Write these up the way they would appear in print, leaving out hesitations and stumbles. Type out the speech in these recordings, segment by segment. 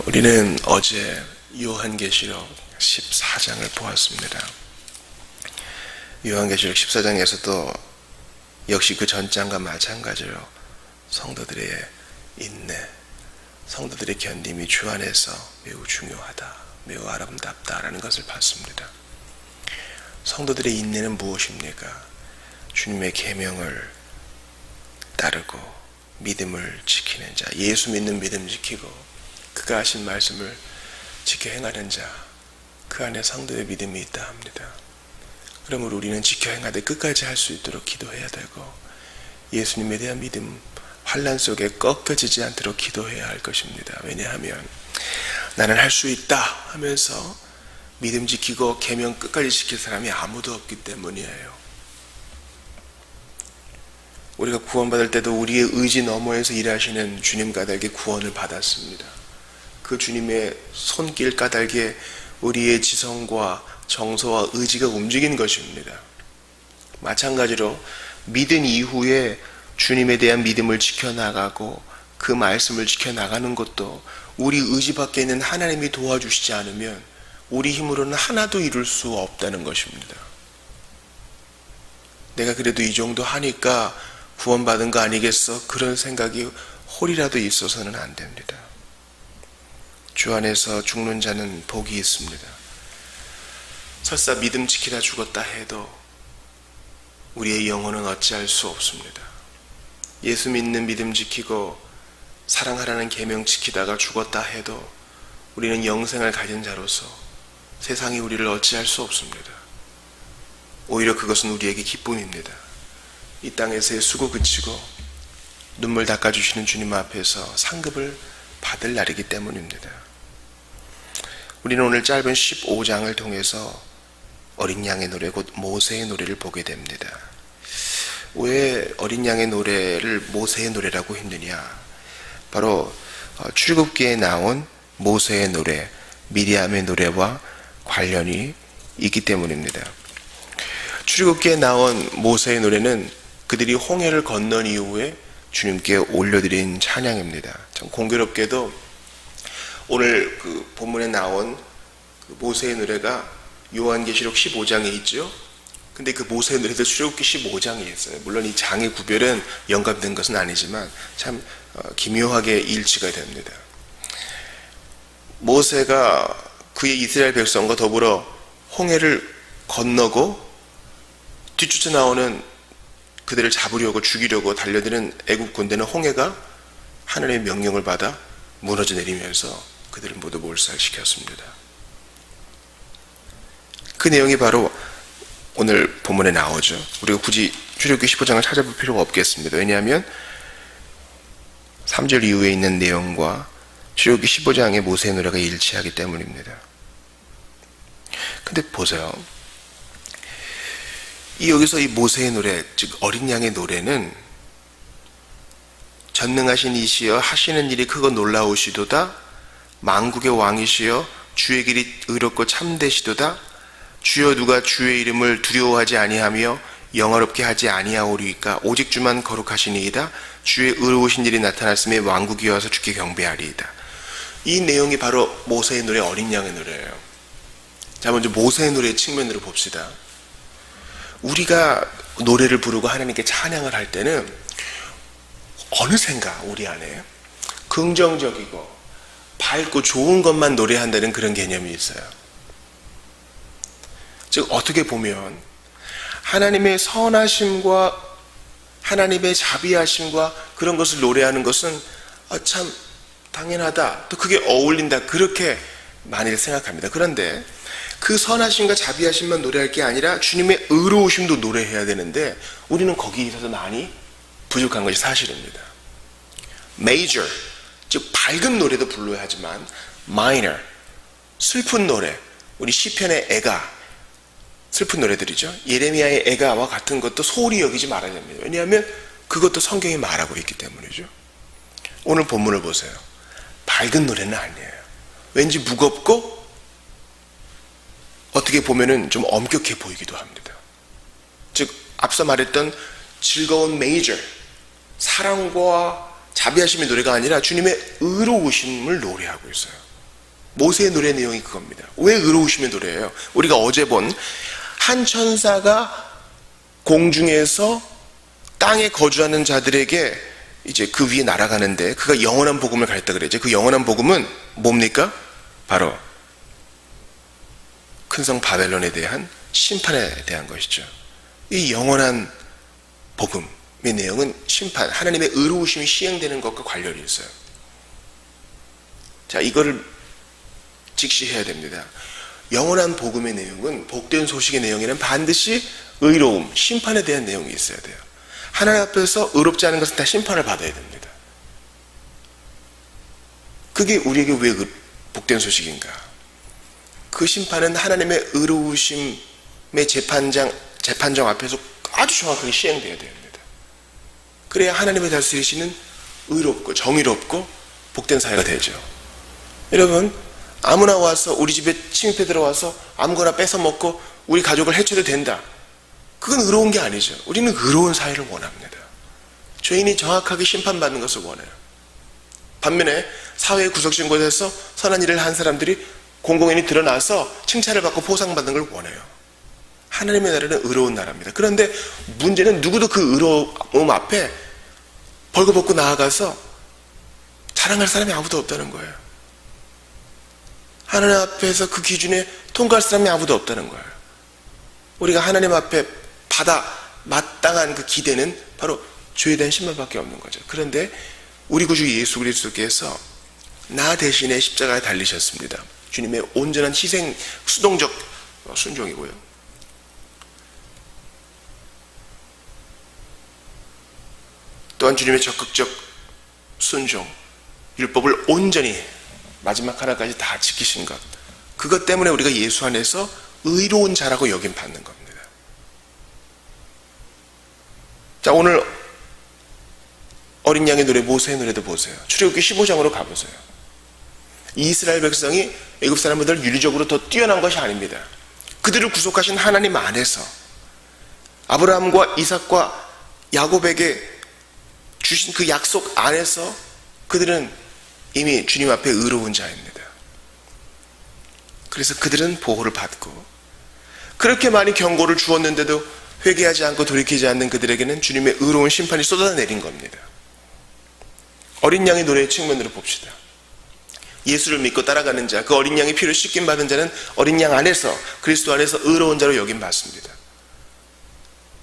우리는 어제 요한계시록 14장을 보았습니다. 요한계시록 14장에서도 역시 그 전장과 마찬가지로 성도들의 인내, 성도들의 견딤이 주 안에서 매우 중요하다, 매우 아름답다라는 것을 봤습니다. 성도들의 인내는 무엇입니까? 주님의 계명을 따르고 믿음을 지키는 자, 예수 믿는 믿음 지키고 그가 하신 말씀을 지켜 행하는 자, 그 안에 성도의 믿음이 있다 합니다. 그러므로 우리는 지켜 행하되 끝까지 할 수 있도록 기도해야 되고, 예수님에 대한 믿음 환난 속에 꺾여지지 않도록 기도해야 할 것입니다. 왜냐하면 나는 할 수 있다 하면서 믿음 지키고 계명 끝까지 지킬 사람이 아무도 없기 때문이에요. 우리가 구원받을 때도 우리의 의지 너머에서 일하시는 주님 까닭에 구원을 받았습니다. 그 주님의 손길 까닭에 우리의 지성과 정서와 의지가 움직인 것입니다. 마찬가지로 믿은 이후에 주님에 대한 믿음을 지켜나가고 그 말씀을 지켜나가는 것도 우리 의지 밖에 있는 하나님이 도와주시지 않으면 우리 힘으로는 하나도 이룰 수 없다는 것입니다. 내가 그래도 이 정도 하니까 구원받은 거 아니겠어? 그런 생각이 홀이라도 있어서는 안 됩니다. 주 안에서 죽는 자는 복이 있습니다. 설사 믿음 지키다 죽었다 해도 우리의 영혼은 어찌할 수 없습니다. 예수 믿는 믿음 지키고 사랑하라는 계명 지키다가 죽었다 해도 우리는 영생을 가진 자로서 세상이 우리를 어찌할 수 없습니다. 오히려 그것은 우리에게 기쁨입니다. 이 땅에서의 수고 그치고 눈물 닦아주시는 주님 앞에서 상급을 받을 날이기 때문입니다. 우리는 오늘 짧은 15장을 통해서 어린 양의 노래, 곧 모세의 노래를 보게 됩니다. 왜 어린 양의 노래를 모세의 노래라고 했느냐? 바로 출애굽기에 나온 모세의 노래, 미리암의 노래와 관련이 있기 때문입니다. 출애굽기에 나온 모세의 노래는 그들이 홍해를 건넌 이후에 주님께 올려드린 찬양입니다. 참 공교롭게도 오늘 그 본문에 나온 그 모세의 노래가 요한계시록 15장에 있죠. 근데 그 모세의 노래도 출애굽기 15장에 있어요. 물론 이 장의 구별은 연관된 것은 아니지만 참 기묘하게 일치가 됩니다. 모세가 그의 이스라엘 백성과 더불어 홍해를 건너고 뒤쫓아 나오는 그들을 잡으려고 죽이려고 달려드는 애국 군대는 홍해가 하늘의 명령을 받아 무너져 내리면서 그들을 모두 몰살시켰습니다. 그 내용이 바로 오늘 본문에 나오죠. 우리가 굳이 출애굽기 15장을 찾아볼 필요가 없겠습니다. 왜냐하면 3절 이후에 있는 내용과 출애굽기 15장의 모세의 노래가 일치하기 때문입니다. 근데 보세요. 여기서 이 모세의 노래, 즉 어린 양의 노래는 전능하신 이시여 하시는 일이 크고 놀라우시도다, 만국의 왕이시여 주의 길이 의롭고 참되시도다, 주여 누가 주의 이름을 두려워하지 아니하며 영화롭게 하지 아니하오리이까 오직 주만 거룩하시니이다, 주의 의로우신 일이 나타났음에 왕국이 와서 주께 경배하리이다. 이 내용이 바로 모세의 노래, 어린 양의 노래예요. 자, 먼저 모세의 노래의 측면으로 봅시다. 우리가 노래를 부르고 하나님께 찬양을 할 때는 어느샌가 우리 안에 긍정적이고 밝고 좋은 것만 노래한다는 그런 개념이 있어요. 즉 어떻게 보면 하나님의 선하심과 하나님의 자비하심과 그런 것을 노래하는 것은 참 당연하다, 또 그게 어울린다, 그렇게 많이 생각합니다. 그런데 그 선하심과 자비하심만 노래할 게 아니라 주님의 의로우심도 노래해야 되는데 우리는 거기에 있어서 많이 부족한 것이 사실입니다. Major, 즉 밝은 노래도 불러야 하지만 Minor, 슬픈 노래, 우리 시편의 애가 슬픈 노래들이죠. 예레미야의 애가와 같은 것도 소홀히 여기지 말아야 됩니다. 왜냐하면 그것도 성경이 말하고 있기 때문이죠. 오늘 본문을 보세요. 밝은 노래는 아니에요. 왠지 무겁고 어떻게 보면은 좀 엄격해 보이기도 합니다. 즉 앞서 말했던 즐거운 메이저, 사랑과 자비하심의 노래가 아니라 주님의 의로우심을 노래하고 있어요. 모세의 노래 내용이 그겁니다. 왜 의로우심의 노래예요? 우리가 어제 본 한 천사가 공중에서 땅에 거주하는 자들에게 이제 그 위에 날아가는데 그가 영원한 복음을 가르쳤다 그랬죠. 그 영원한 복음은 뭡니까? 바로 큰 성 바벨론에 대한 심판에 대한 것이죠. 이 영원한 복음의 내용은 심판, 하나님의 의로우심이 시행되는 것과 관련이 있어요. 자, 이거를 직시해야 됩니다. 영원한 복음의 내용은, 복된 소식의 내용에는 반드시 의로움, 심판에 대한 내용이 있어야 돼요. 하나님 앞에서 의롭지 않은 것은 다 심판을 받아야 됩니다. 그게 우리에게 왜 복된 소식인가? 그 심판은 하나님의 의로우심의 재판정 앞에서 아주 정확하게 시행되어야 됩니다. 그래야 하나님의 다스리시는 의롭고 정의롭고 복된 사회가 되죠. 여러분, 아무나 와서 우리 집에 침입해 들어와서 아무거나 뺏어 먹고 우리 가족을 해쳐도 된다. 그건 의로운 게 아니죠. 우리는 의로운 사회를 원합니다. 죄인이 정확하게 심판받는 것을 원해요. 반면에 사회의 구석진 곳에서 선한 일을 한 사람들이 공공연히 드러나서 칭찬을 받고 포상받는 걸 원해요. 하나님의 나라는 의로운 나라입니다. 그런데 문제는 누구도 그 의로움 앞에 벌거벗고 나아가서 자랑할 사람이 아무도 없다는 거예요. 하나님 앞에서 그 기준에 통과할 사람이 아무도 없다는 거예요. 우리가 하나님 앞에 받아 마땅한 그 기대는 바로 죄에 대한 심판밖에 없는 거죠. 그런데 우리 구주 예수 그리스도께서 나 대신에 십자가에 달리셨습니다. 주님의 온전한 희생, 수동적 순종이고요. 또한 주님의 적극적 순종, 율법을 온전히 마지막 하나까지 다 지키신 것, 그것 때문에 우리가 예수 안에서 의로운 자라고 여김 받는 겁니다. 자, 오늘 어린 양의 노래, 모세의 노래도 보세요. 출애굽기 15장으로 가보세요. 이스라엘 백성이 애굽 사람보다 윤리적으로 더 뛰어난 것이 아닙니다. 그들을 구속하신 하나님 안에서 아브라함과 이삭과 야곱에게 주신 그 약속 안에서 그들은 이미 주님 앞에 의로운 자입니다. 그래서 그들은 보호를 받고, 그렇게 많이 경고를 주었는데도 회개하지 않고 돌이키지 않는 그들에게는 주님의 의로운 심판이 쏟아내린 겁니다. 어린 양의 노래의 측면으로 봅시다. 예수를 믿고 따라가는 자, 그 어린 양의 피를 씻김 받은 자는 어린 양 안에서, 그리스도 안에서 의로운 자로 여김 받습니다.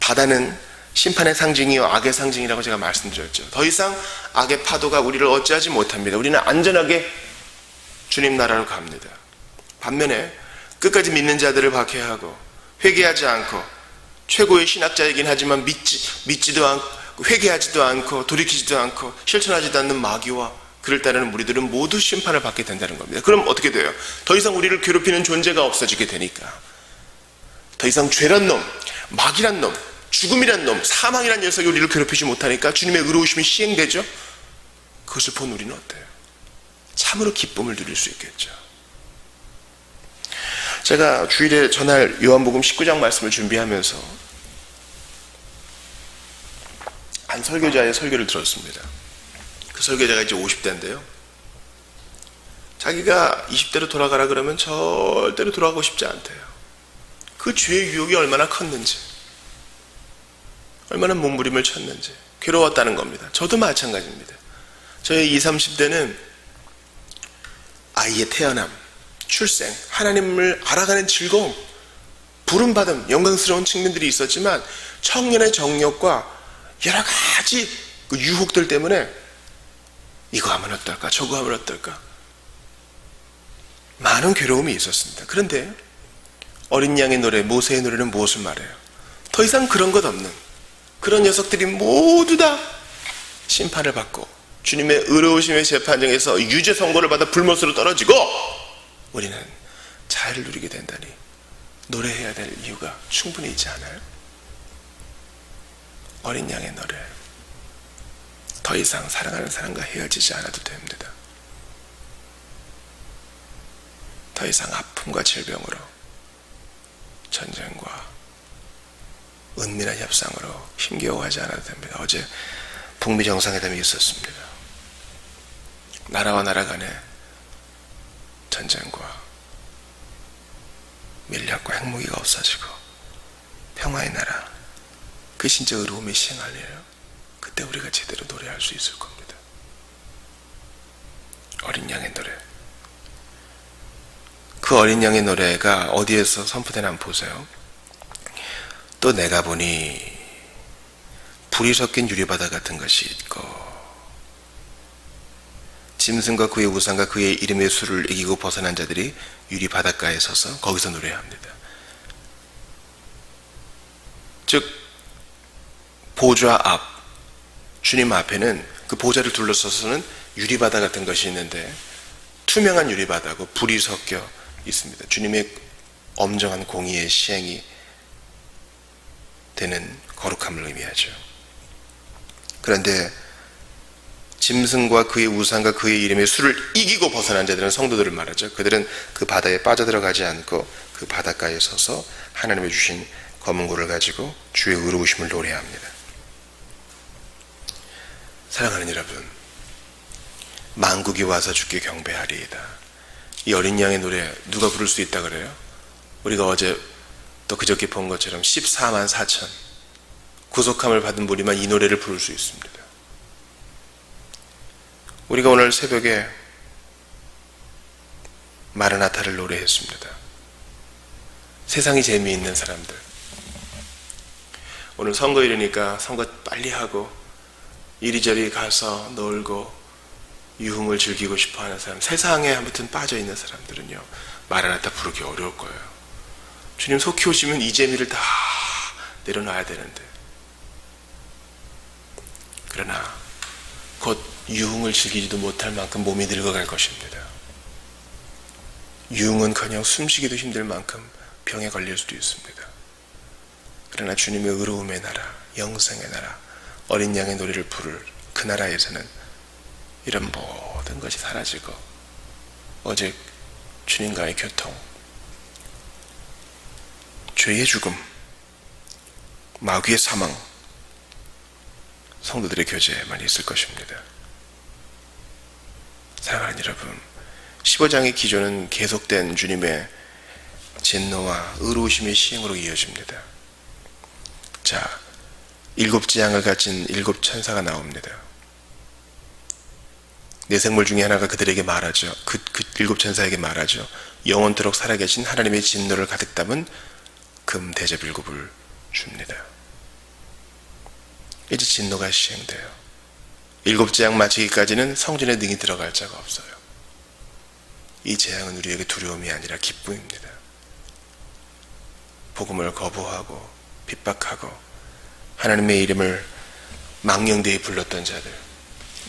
바다는 심판의 상징이요 악의 상징이라고 제가 말씀드렸죠. 더 이상 악의 파도가 우리를 어찌하지 못합니다. 우리는 안전하게 주님 나라로 갑니다. 반면에 끝까지 믿는 자들을 박해하고 회개하지 않고, 최고의 신학자이긴 하지만 믿지도 않고 회개하지도 않고 돌이키지도 않고 실천하지도 않는 마귀와 그를 따르는 무리들은 모두 심판을 받게 된다는 겁니다. 그럼 어떻게 돼요? 더 이상 우리를 괴롭히는 존재가 없어지게 되니까, 더 이상 죄란 놈, 마귀란 놈, 죽음이란 놈, 사망이란 녀석이 우리를 괴롭히지 못하니까 주님의 의로우심이 시행되죠. 그것을 본 우리는 어때요? 참으로 기쁨을 누릴 수 있겠죠. 제가 주일에 전할 요한복음 19장 말씀을 준비하면서 한 설교자의 설교를 들었습니다. 그 설교자가 이제 50대인데요. 자기가 20대로 돌아가라 그러면 절대로 돌아가고 싶지 않대요. 그 죄의 유혹이 얼마나 컸는지, 얼마나 몸부림을 쳤는지 괴로웠다는 겁니다. 저도 마찬가지입니다. 저의 20, 30대는 아이의 태어남, 출생, 하나님을 알아가는 즐거움, 부름받음, 영광스러운 측면들이 있었지만 청년의 정욕과 여러 가지 그 유혹들 때문에 이거 하면 어떨까, 저거 하면 어떨까, 많은 괴로움이 있었습니다. 그런데 어린 양의 노래, 모세의 노래는 무엇을 말해요? 더 이상 그런 것 없는 그런 녀석들이 모두 다 심판을 받고 주님의 의로우심의 재판정에서 유죄 선고를 받아 불못으로 떨어지고 우리는 자유를 누리게 된다니 노래해야 될 이유가 충분히 있지 않아요? 어린 양의 노래, 더 이상 사랑하는 사람과 헤어지지 않아도 됩니다. 더 이상 아픔과 질병으로, 전쟁과 은밀한 협상으로 힘겨워하지 않아도 됩니다. 어제 북미 정상회담이 있었습니다. 나라와 나라 간의 전쟁과 밀약과 핵무기가 없어지고 평화의 나라, 그 진짜 의로움의 시행할래요. 그때 우리가 제대로 노래할 수 있을 겁니다. 어린 양의 노래. 그 어린 양의 노래가 어디에서 선포되나 한번 보세요. 또 내가 보니 불이 섞인 유리바다 같은 것이 있고 짐승과 그의 우상과 그의 이름의 수를 이기고 벗어난 자들이 유리 바닷가에 서서 거기서 노래합니다. 즉 보좌 앞, 주님 앞에는 그 보좌를 둘러서서는 유리바다 같은 것이 있는데 투명한 유리바다고 불이 섞여 있습니다. 주님의 엄정한 공의의 시행이 되는 거룩함을 의미하죠. 그런데 짐승과 그의 우상과 그의 이름의 수를 이기고 벗어난 자들은 성도들을 말하죠. 그들은 그 바다에 빠져들어가지 않고 그 바닷가에 서서 하나님의 주신 검은 고를 가지고 주의 의로우심을 노래합니다. 사랑하는 여러분, 만국이 와서 주께 경배하리이다. 이 어린 양의 노래 누가 부를 수 있다 그래요? 우리가 어제 또 그저께 본 것처럼 14만 4천 구속함을 받은 무리만 이 노래를 부를 수 있습니다. 우리가 오늘 새벽에 마르나타를 노래했습니다. 세상이 재미있는 사람들, 오늘 선거일이니까 선거 빨리 하고 이리저리 가서 놀고 유흥을 즐기고 싶어하는 사람, 세상에 아무튼 빠져있는 사람들은요 마라나타 부르기 어려울 거예요. 주님 속히 오시면 이 재미를 다 내려놔야 되는데, 그러나 곧 유흥을 즐기지도 못할 만큼 몸이 늙어갈 것입니다. 유흥은커녕 숨쉬기도 힘들 만큼 병에 걸릴 수도 있습니다. 그러나 주님의 의로움의 나라, 영생의 나라, 어린 양의 노래를 부를 그 나라에서는 이런 모든 것이 사라지고 오직 주님과의 교통, 죄의 죽음, 마귀의 사망, 성도들의 교제만 있을 것입니다. 사랑하는 여러분, 15장의 기조는 계속된 주님의 진노와 의로우심의 시행으로 이어집니다. 자, 7재앙을 가진 7천사가 나옵니다. 네 생물 중에 하나가 그들에게 말하죠. 그 7천사에게 말하죠. 영원토록 살아계신 하나님의 진노를 가득 담은 금 대접 7을 줍니다. 이제 진노가 시행돼요. 7재앙 마치기까지는 성전에 능히 들어갈 자가 없어요. 이 재앙은 우리에게 두려움이 아니라 기쁨입니다. 복음을 거부하고 핍박하고 하나님의 이름을 망령되이 불렀던 자들,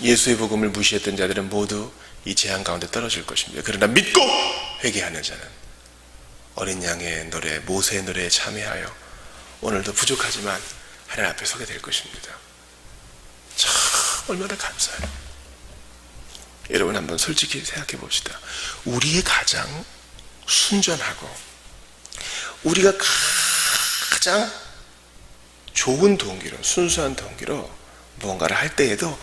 예수의 복음을 무시했던 자들은 모두 이 재앙 가운데 떨어질 것입니다. 그러나 믿고 회개하는 자는 어린 양의 노래, 모세의 노래에 참여하여 오늘도 부족하지만 하나님 앞에 서게 될 것입니다. 참 얼마나 감사해요. 여러분 한번 솔직히 생각해 봅시다. 우리의 가장 순전하고 우리가 가장 좋은 동기로, 순수한 동기로 무언가를 할 때에도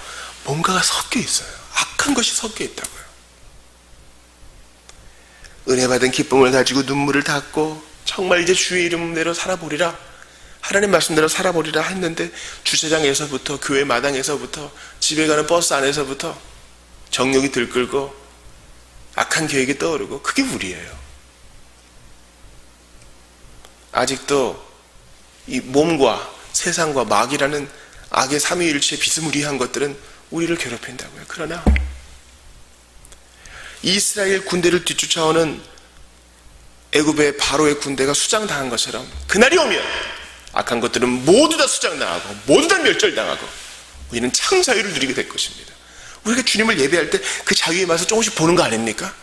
뭔가가 섞여 있어요. 악한 것이 섞여 있다고요. 은혜 받은 기쁨을 가지고 눈물을 닦고 정말 이제 주의 이름대로 살아보리라, 하나님 말씀대로 살아보리라 했는데 주차장에서부터, 교회 마당에서부터, 집에 가는 버스 안에서부터 정욕이 들끓고 악한 계획이 떠오르고, 그게 우리예요. 아직도 이 몸과 세상과 마귀라는 악의 삼위일체의 비스무리한 것들은 우리를 괴롭힌다고요. 그러나 이스라엘 군대를 뒤쫓아오는 애굽의 바로의 군대가 수장당한 것처럼 그날이 오면 악한 것들은 모두 다 수장당하고 모두 다 멸절당하고 우리는 참 자유를 누리게 될 것입니다. 우리가 주님을 예배할 때 그 자유의 맛을 조금씩 보는 거 아닙니까?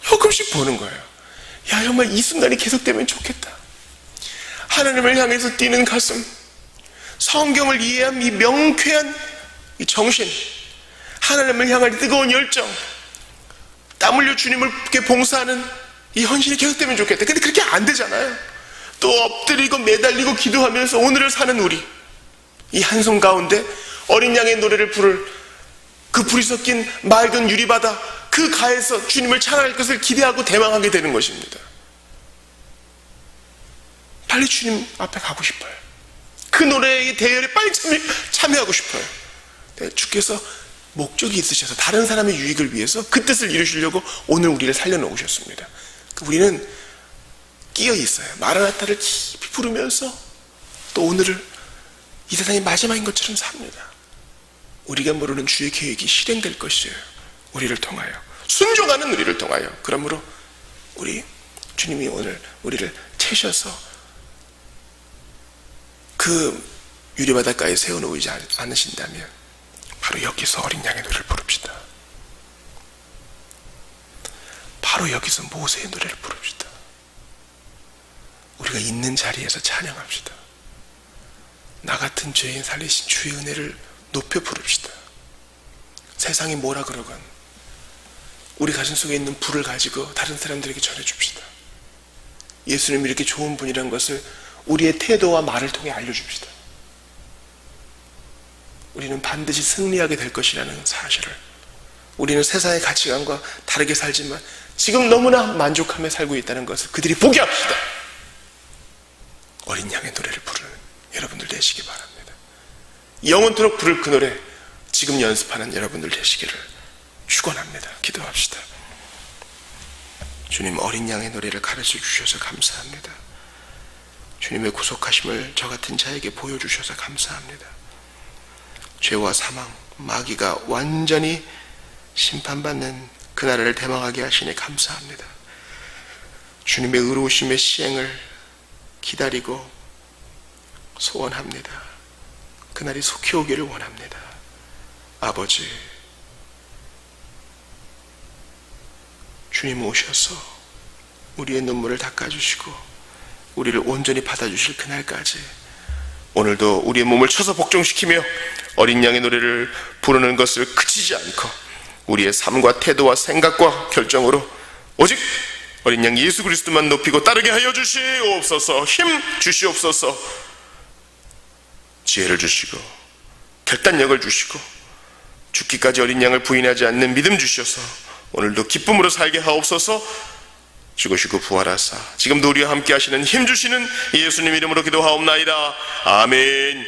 조금씩 보는 거예요. 야, 정말 이 순간이 계속되면 좋겠다. 하나님을 향해서 뛰는 가슴, 성경을 이해한 이 명쾌한 이 정신, 하나님을 향할 뜨거운 열정, 땀 흘려 주님을 봉사하는 이 헌신이 계속되면 좋겠다. 근데 그렇게 안 되잖아요. 또 엎드리고 매달리고 기도하면서 오늘을 사는 우리, 이 한 손 가운데 어린 양의 노래를 부를 그 불이 섞인 맑은 유리바다 그 가에서 주님을 찬양할 것을 기대하고 대망하게 되는 것입니다. 빨리 주님 앞에 가고 싶어요. 그 노래의 대열에 빨리 참여하고 싶어요. 주께서 목적이 있으셔서 다른 사람의 유익을 위해서 그 뜻을 이루시려고 오늘 우리를 살려놓으셨습니다. 우리는 끼어 있어요. 마라나타를 깊이 부르면서 또 오늘을 이 세상이 마지막인 것처럼 삽니다. 우리가 모르는 주의 계획이 실행될 것이에요. 우리를 통하여, 순종하는 우리를 통하여. 그러므로 주님이 오늘 우리를 채셔서 그 유리바닷가에 세워놓지 않으신다면 바로 여기서 어린 양의 노래를 부릅시다. 바로 여기서 모세의 노래를 부릅시다. 우리가 있는 자리에서 찬양합시다. 나 같은 죄인 살리신 주의 은혜를 높여 부릅시다. 세상이 뭐라 그러건 우리 가슴 속에 있는 불을 가지고 다른 사람들에게 전해줍시다. 예수님이 이렇게 좋은 분이라는 것을 우리의 태도와 말을 통해 알려줍시다. 우리는 반드시 승리하게 될 것이라는 사실을, 우리는 세상의 가치관과 다르게 살지만 지금 너무나 만족하며 살고 있다는 것을 그들이 보게 합시다. 어린 양의 노래를 부르는 여러분들 되시기 바랍니다. 영원토록 부를 그 노래 지금 연습하는 여러분들 되시기를 축원합니다. 기도합시다. 주님, 어린 양의 노래를 가르쳐 주셔서 감사합니다. 주님의 구속하심을 저 같은 자에게 보여주셔서 감사합니다. 죄와 사망, 마귀가 완전히 심판받는 그날을 대망하게 하시니 감사합니다. 주님의 의로우심의 시행을 기다리고 소원합니다. 그날이 속히 오기를 원합니다. 아버지, 주님 오셔서 우리의 눈물을 닦아주시고 우리를 온전히 받아주실 그날까지 오늘도 우리의 몸을 쳐서 복종시키며 어린 양의 노래를 부르는 것을 그치지 않고 우리의 삶과 태도와 생각과 결정으로 오직 어린 양 예수 그리스도만 높이고 따르게 하여 주시옵소서. 힘 주시옵소서. 지혜를 주시고 결단력을 주시고 죽기까지 어린 양을 부인하지 않는 믿음 주셔서 오늘도 기쁨으로 살게 하옵소서. 죽으시고 부활하사 지금도 우리와 함께 하시는 힘 주시는 예수님 이름으로 기도하옵나이다. 아멘.